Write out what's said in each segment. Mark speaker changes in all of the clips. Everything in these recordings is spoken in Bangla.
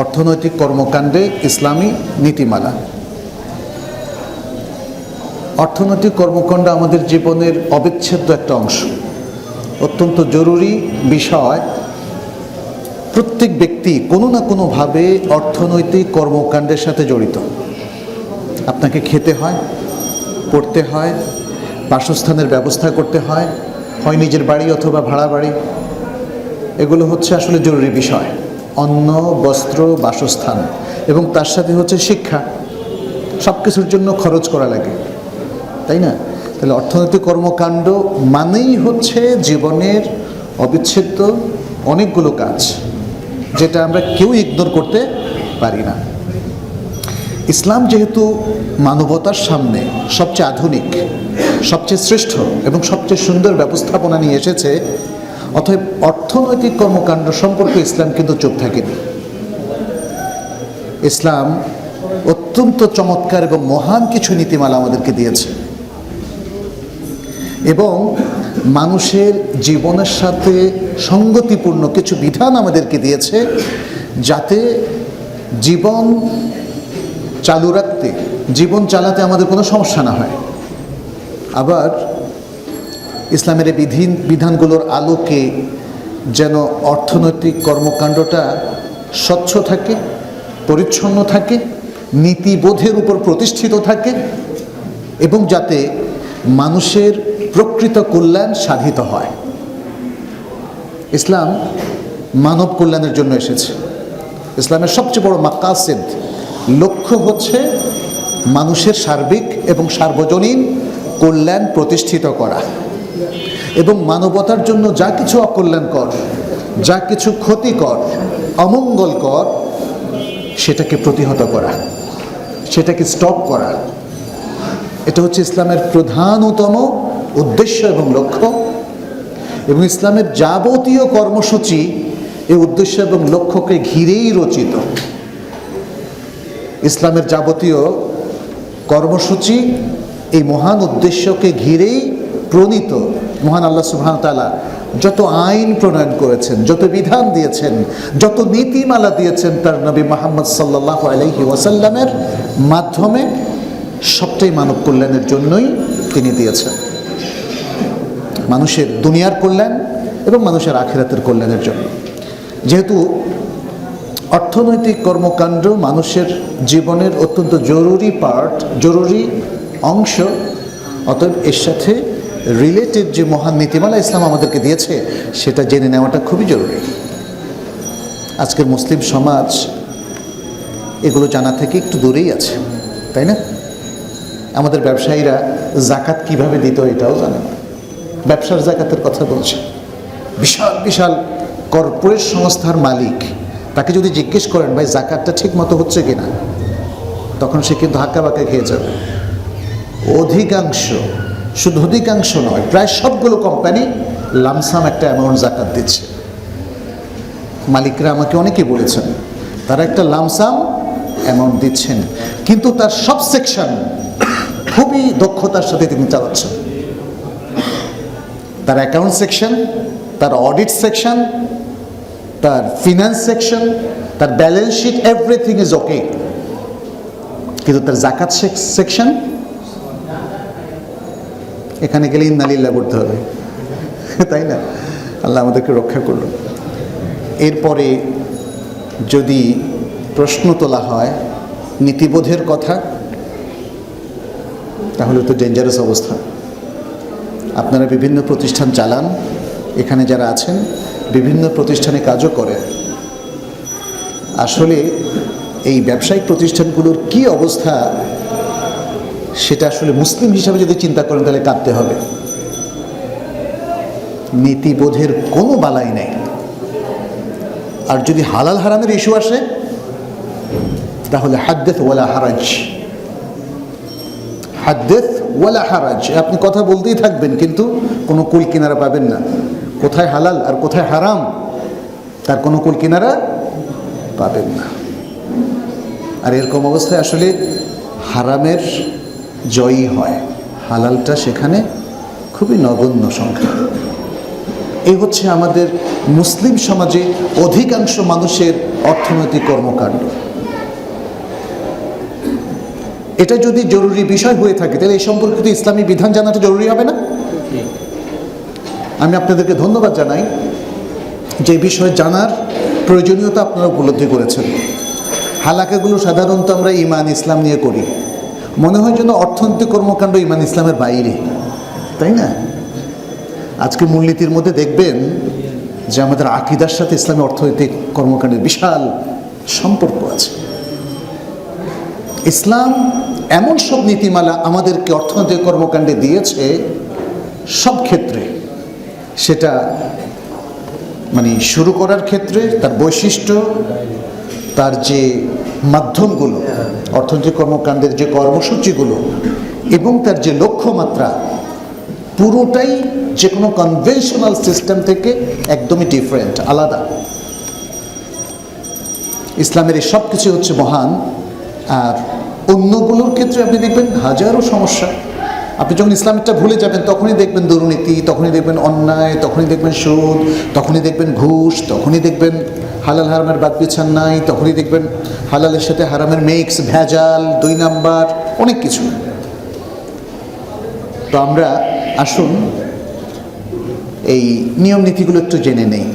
Speaker 1: অর্থনৈতিক কর্মকাণ্ডে ইসলামী নীতিমালা। অর্থনৈতিক কর্মকাণ্ড আমাদের জীবনের অবিচ্ছেদ্য একটা অংশ, অত্যন্ত জরুরি বিষয়। প্রত্যেক ব্যক্তি কোনো না কোনোভাবে অর্থনৈতিক কর্মকাণ্ডের সাথে জড়িত। আপনাকে খেতে হয়, পড়তে হয়, বাসস্থানের ব্যবস্থা করতে হয়, হয় নিজের বাড়ি অথবা ভাড়া বাড়ি। এগুলো হচ্ছে আসলে জরুরি বিষয়। অন্ন, বস্ত্র, বাসস্থান এবং তার সাথে হচ্ছে শিক্ষা, সব কিছুর জন্য খরচ করা লাগে, তাই না? তাহলে অর্থনৈতিক কর্মকাণ্ড মানেই হচ্ছে জীবনের অবিচ্ছেদ্য অনেকগুলো কাজ, যেটা আমরা কেউ ইগনোর করতে পারি না। ইসলাম যেহেতু মানবতার সামনে সবচেয়ে আধুনিক, সবচেয়ে শ্রেষ্ঠ এবং সবচেয়ে সুন্দর ব্যবস্থাপনা নিয়ে এসেছে, অতএব অর্থনৈতিক কর্মকাণ্ড সম্পর্কে ইসলাম কিন্তু চুপ থাকেনি। ইসলাম অত্যন্ত চমৎকার এবং মহান কিছু নীতিমালা আমাদেরকে দিয়েছে এবং মানুষের জীবনের সাথে সঙ্গতিপূর্ণ কিছু বিধান আমাদেরকে দিয়েছে, যাতে জীবন চালু রাখতে, জীবন চালাতে আমাদের কোনো সমস্যা না হয়। আবার ইসলামের এই বিধানগুলোর আলোকে যেন অর্থনৈতিক কর্মকাণ্ডটা স্বচ্ছ থাকে, পরিচ্ছন্ন থাকে, নীতিবোধের উপর প্রতিষ্ঠিত থাকে এবং যাতে মানুষের প্রকৃত কল্যাণ সাধিত হয়। ইসলাম মানব কল্যাণের জন্য এসেছে। ইসলামের সবচেয়ে বড় মাকাসিদ, লক্ষ্য হচ্ছে মানুষের সার্বিক এবং সার্বজনীন কল্যাণ প্রতিষ্ঠিত করা এবং মানবতার জন্য যা কিছু অকল্যাণকর, যা কিছু ক্ষতিকর, অমঙ্গলকর, সেটাকে প্রতিহত করা, সেটাকে স্টপ করা। এটা হচ্ছে ইসলামের প্রধানতম উদ্দেশ্য এবং লক্ষ্য। এবং ইসলামের যাবতীয় কর্মসূচি এই উদ্দেশ্য এবং লক্ষ্যকে ঘিরেই রচিত। ইসলামের যাবতীয় কর্মসূচি এই মহান উদ্দেশ্যকে ঘিরেই প্রণীত। মহান আল্লাহ সুবহানাহু ওয়া তাআলা যত আইন প্রণয়ন করেছেন, যত বিধান দিয়েছেন, যত নীতিমালা দিয়েছেন তার নবী মুহাম্মদ সাল্লাল্লাহু আলাইহি ওয়াসাল্লামের মাধ্যমে, সবটাই মানব কল্যাণের জন্যই তিনি দিয়েছেন। মানুষের দুনিয়ার কল্যাণ এবং মানুষের আখিরাতের কল্যাণের জন্য। যেহেতু অর্থনৈতিক কর্মকাণ্ড মানুষের জীবনের অত্যন্ত জরুরি পার্ট, জরুরি অংশ, অতএব এর সাথে রিলেটেড যে মহান নীতিমালা ইসলাম আমাদেরকে দিয়েছে সেটা জেনে নেওয়াটা খুবই জরুরি। আজকের মুসলিম সমাজ এগুলো জানা থেকে একটু দূরেই আছে, তাই না? আমাদের ব্যবসায়ীরা জাকাত কিভাবে দিত এটাও জানে না। ব্যবসার জাকাতের কথা বলছে। বিশাল বিশাল কর্পোরেট সংস্থার মালিক, তাকে যদি জিজ্ঞেস করেন ভাই জাকাতটা ঠিক মতো হচ্ছে কিনা, তখন সে কিন্তু হাক্কা বাক্কা খেয়ে যাবে। অধিকাংশ, শুধু অধিকাংশ নয়, প্রায় সবগুলো কোম্পানি লামসাম একটা অ্যামাউন্ট জাকাত দিচ্ছে। মালিকরা আমাকে অনেকে বলেছেন তারা একটা লামসাম অ্যামাউন্ট দিচ্ছেন, কিন্তু তার সব সেকশন খুবই দক্ষতার সাথে তিনি চালাচ্ছেন। তার অ্যাকাউন্ট সেকশন, তার অডিট সেকশন, তার ফিনান্স সেকশন, তার balance sheet, everything is okay, কিন্তু তার জাকাত সেকশন, এখানে গেলে ইন্না লিল্লাহ করতে হবে, তাই না? আল্লাহ আমাদেরকে রক্ষা করল। এরপরে যদি প্রশ্ন তোলা হয় নীতিবোধের কথা, তাহলে তো ডেঞ্জারাস অবস্থা। আপনারা বিভিন্ন প্রতিষ্ঠান চালান, এখানে যারা আছেন বিভিন্ন প্রতিষ্ঠানে কাজও করেন। আসলে এই ব্যবসায়িক প্রতিষ্ঠানগুলোর কি অবস্থা সেটা আসলে মুসলিম হিসাবে যদি চিন্তা করেন তাহলে কাঁদতে হবে। নীতিবোধের কোনো বালাই নেই। আর যদি হালাল হারামের ইস্যু আসে তাহলে হাদ্দেথ ওয়ালা হারাজ, হাদ্দেথ ওয়ালা হারাজ, আপনি কথা বলতেই থাকবেন কিন্তু কোনো কুল কিনারা পাবেন না। কোথায় হালাল আর কোথায় হারাম তার কোনো কুল কিনারা পাবেন না। আর এরকম অবস্থায় আসলে হারামের জয়ী হয়, হালালটা সেখানে খুবই নগণ্য সংখ্যা। এই হচ্ছে আমাদের মুসলিম সমাজে অধিকাংশ মানুষের অর্থনৈতিক কর্মকাণ্ড। এটা যদি জরুরি বিষয় হয়ে থাকে তাহলে এই সম্পর্কিত ইসলামী বিধান জানাটা জরুরি হবে না? আমি আপনাদেরকে ধন্যবাদ জানাই যে বিষয় জানার প্রয়োজনীয়তা আপনারা উপলব্ধি করেছেন। হালাকাগুলো সাধারণত আমরা ইমান ইসলাম নিয়ে করি, মনে হয় যেন অর্থনৈতিক কর্মকাণ্ড ইমান ইসলামের বাইরে, তাই না? আজকে মূলনীতির মধ্যে দেখবেন যে আমাদের আকীদার সাথে ইসলামী অর্থনৈতিক কর্মকাণ্ডের বিশাল সম্পর্ক আছে। ইসলাম এমন সব নীতিমালা আমাদেরকে অর্থনৈতিক কর্মকাণ্ডে দিয়েছে সব ক্ষেত্রে, সেটা মানে শুরু করার ক্ষেত্রে তার বৈশিষ্ট্য, তার যে মাধ্যমগুলো, অর্থনৈতিক কর্মকাণ্ডের যে কর্মসূচিগুলো এবং তার যে লক্ষ্যমাত্রা, পুরোটাই যে কোনো কনভেনশনাল সিস্টেম থেকে একদমই ডিফারেন্ট, আলাদা। ইসলামের এই সব কিছু হচ্ছে মহান। আর অন্যগুলোর ক্ষেত্রে আপনি দেখবেন হাজারো সমস্যা। আপনি যখন ইসলামটা ভুলে যাবেন তখনই দেখবেন দুর্নীতি, তখনই দেখবেন অন্যায়, তখনই দেখবেন সুদ, তখনই দেখবেন ঘুষ, তখনই দেখবেন হালাল হারামের বাদ বিচার নাই, তখনই দেখবেন হালালের সাথে হারামের মিক্স, ভেজাল, 2 নাম্বার, অনেক কিছু। তো আমরা আসুন এই নিয়ম নীতিগুলো একটু জেনে নেই।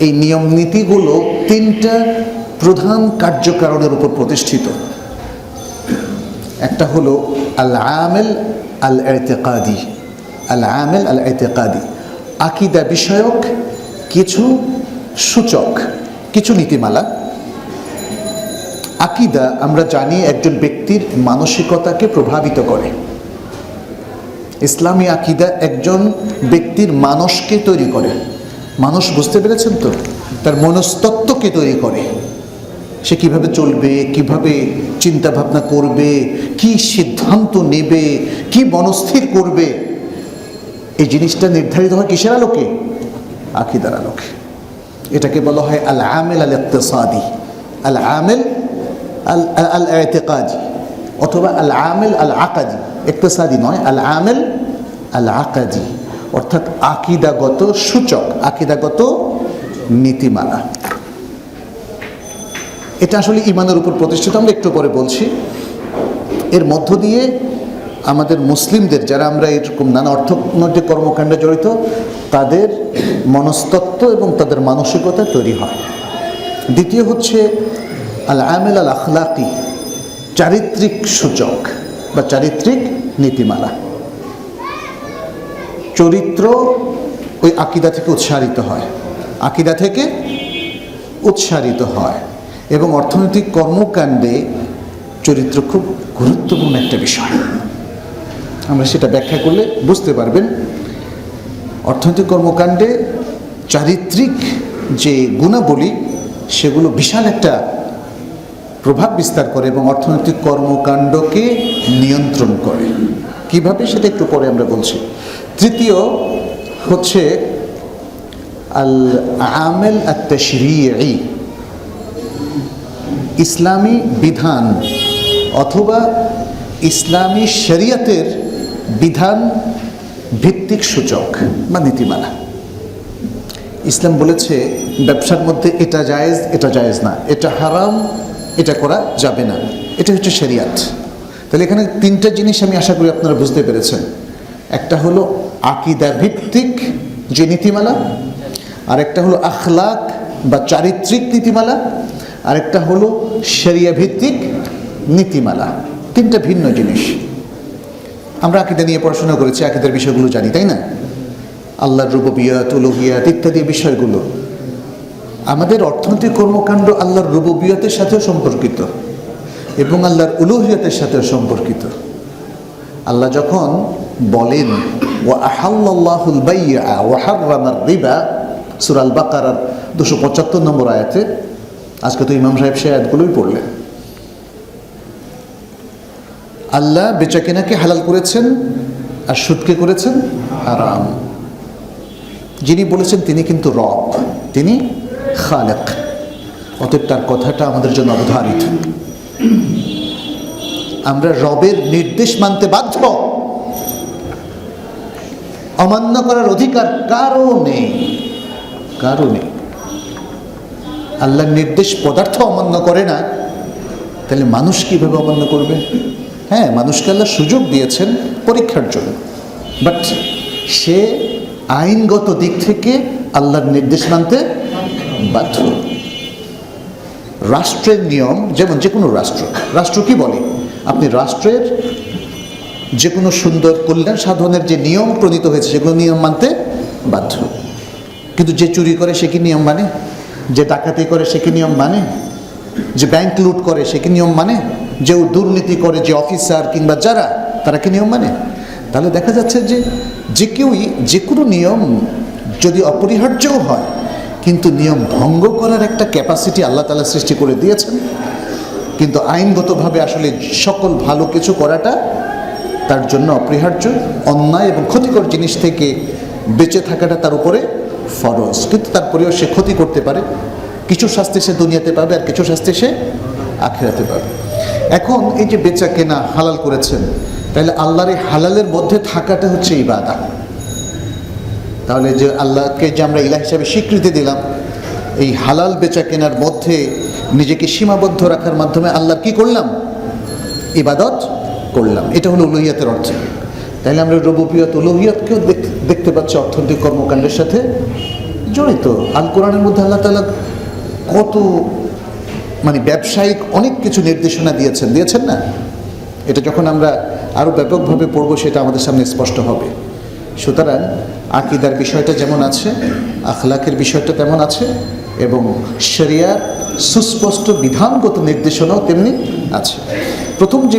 Speaker 1: এই নিয়ম নীতিগুলো 3টা প্রধান কার্যকারণের উপর প্রতিষ্ঠিত। একটা হলো আল আমেল আল ইতিকাদি, আল আমেল আল ইতিকাদি, আকীদা বিষয়ক কিছু সূচক, কিছু নীতিমালা। আকীদা আমরা জানি একজন ব্যক্তির মানসিকতাকে প্রভাবিত করে। ইসলামী আকীদা একজন ব্যক্তির মানসকে তৈরি করে। মানুষ, বুঝতে পেরেছেন তো, তার মনস্তত্ত্বকে তৈরি করে। সে কিভাবে চলবে, কিভাবে চিন্তা ভাবনা করবে, কি সিদ্ধান্ত নেবে, কি মনস্থির করবে, এই জিনিসটা নির্ধারিত হয় কিসের আলোকে? আকীদার আলোকে। এটাকে বলা হয় আল আমেল আল ইকতিসাদি, আল আমেল আল ইতিকাদি, অথবা আল আমেল আল আকাদি। ইকতিসাদি নয়, আল আমেল আল আকাদি, অর্থাৎ আকীদাগত সূচক, আকীদাগত নীতিমালা। এটা আসলে ইমানের উপর প্রতিষ্ঠিত, আমরা একটু পরে বলছি। এর মধ্য দিয়ে আমাদের মুসলিমদের, যারা আমরা এরকম নানা অর্থনৈতিক কর্মকাণ্ডে জড়িত, তাদের মনস্তত্ত্ব এবং তাদের মানসিকতা তৈরি হয়। দ্বিতীয় হচ্ছে আল আমেল আল আখলাকি, চারিত্রিক সূচক বা চারিত্রিক নীতিমালা। চরিত্র ওই আকীদা থেকে উৎসারিত হয়, আকীদা থেকে উৎসারিত হয়। এবং অর্থনৈতিক কর্মকাণ্ডে চরিত্র খুব গুরুত্বপূর্ণ একটা বিষয়। আমরা সেটা ব্যাখ্যা করলে বুঝতে পারবেন। অর্থনৈতিক কর্মকাণ্ডে চারিত্রিক যে গুণাবলী, সেগুলো বিশাল একটা প্রভাব বিস্তার করে এবং অর্থনৈতিক কর্মকাণ্ডকে নিয়ন্ত্রণ করে। কিভাবে, সেটা একটু পরে আমরা বলছি। তৃতীয় হচ্ছে আল আমেল আত তাশরিঈ, ইসলামী বিধান অথবা ইসলামী শরিয়তের বিধান ভিত্তিক সূচক বা নীতিমালা। ইসলাম বলেছে ব্যবসার মধ্যে এটা জায়েজ, এটা জায়েজ না, এটা হারাম, এটা করা যাবে না, এটা হচ্ছে শরিয়ত। তাহলে এখানে 3টা জিনিস আমি আশা করি আপনারা বুঝতে পেরেছেন। একটা হলো আকীদা ভিত্তিক যে নীতিমালা, আরেকটা হলো আখলাক বা চারিত্রিক নীতিমালা, আরেকটা হলো শরিয়া ভিত্তিক নীতিমালা। 3টা ভিন্ন জিনিস। আমরা আকীদা নিয়ে পড়াশোনা করেছি, আকীদার বিষয়গুলো জানি, তাই না? আল্লাহর রুবুবিয়ত, উলুহিয়ত ইত্যাদি বিষয়গুলো। আমাদের অর্থনৈতিক কর্মকাণ্ড আল্লাহর রুবুবিয়তের সাথেও সম্পর্কিত এবং আল্লাহর উলুহিয়তের সাথেও সম্পর্কিত। আল্লাহ যখন বলেন ওয়া আহাল্লাল্লাহুল বাই'a ওয়া হাররামার রিবা, সূরা আল বাকারার 275 নম্বর আয়াতে, আজকে তো ইমাম সাহেব সেই আয়াতগুলোই পড়লেন। আল্লাহ বেচাকেনাকে হালাল করেছেন আর সুদকে করেছেন হারাম। যিনি বলেছেন তিনি কিন্তু রব, তিনি খালেক, অতএব তার কথাটা আমাদের জন্য অবধারিত। আমরা রবের নির্দেশ মানতে বাধ্য, অমান্য করার অধিকার কারও নেই, কারও নেই। আল্লাহর নির্দেশ পদার্থ অমান্য করে না, তাহলে মানুষ কীভাবে অমান্য করবে? হ্যাঁ, মানুষকে আল্লাহ সুযোগ দিয়েছেন পরীক্ষার জন্য, বাট সে আইনগত দিক থেকে আল্লাহর নির্দেশ মানতে বাধ্য। রাষ্ট্রের নিয়ম, যেমন যে কোনো রাষ্ট্র কি বলে, আপনি রাষ্ট্রের যে কোনো সুন্দর কল্যাণ সাধনের যে নিয়ম প্রণীত হয়েছে সেগুলো নিয়ম মানতে বাধ্য। কিন্তু যে চুরি করে সে কি নিয়ম মানে? যে ডাকাতি করে সে কি নিয়ম মানে? যে ব্যাংক লুট করে সে কি নিয়ম মানে? যে দুর্নীতি করে যে অফিসার কিংবা যারা, তারা কি নিয়ম মানে? তাহলে দেখা যাচ্ছে যে যে কেউই যে কোনো নিয়ম যদি অপরিহার্যও হয়, কিন্তু নিয়ম ভঙ্গ করার একটা ক্যাপাসিটি আল্লাহ তাআলা সৃষ্টি করে দিয়েছেন। কিন্তু আইনগতভাবে আসলে সকল ভালো কিছু করাটা তার জন্য অপরিহার্য, অন্যায় এবং ক্ষতিকর জিনিস থেকে বেঁচে থাকাটা তার উপরে ফরজ। কিন্তু তারপরেও সে ক্ষতি করতে পারে, কিছু শাস্তি সে দুনিয়াতে পাবে আর কিছু শাস্তি সে আখিরাতে পাবে। এখন এই যে বেচা কেনা হালাল করেছেন, তাহলে আল্লাহর এই হালালের মধ্যে থাকাটা হচ্ছে ইবাদত। তাহলে যে আল্লাহকে যে আমরা ইলাহ হিসাবে স্বীকৃতি দিলাম, এই হালাল বেচা কেনার মধ্যে নিজেকে সীমাবদ্ধ রাখার মাধ্যমে আল্লাহর কি করলাম? ইবাদত করলাম। এটা হলো উলুহিয়াতের অর্থ। তাহলে আমরা রুবুবিয়ত উলুহিয়াতকেও দেখতে পাচ্ছি অর্থনৈতিক কর্মকাণ্ডের সাথে জড়িত। আল কোরআনের মধ্যে আল্লাহ তাআলা কত ব্যবসায়িক অনেক কিছু নির্দেশনা দিয়েছেন না? এটা যখন আমরা আরও ব্যাপকভাবে পড়ব সেটা আমাদের সামনে স্পষ্ট হবে। সুতরাং আকীদার বিষয়টা যেমন আছে, আখলাকের বিষয়টা তেমন আছে, এবং শরিয়ার সুস্পষ্ট বিধানগত নির্দেশনাও তেমনি আছে। প্রথম যে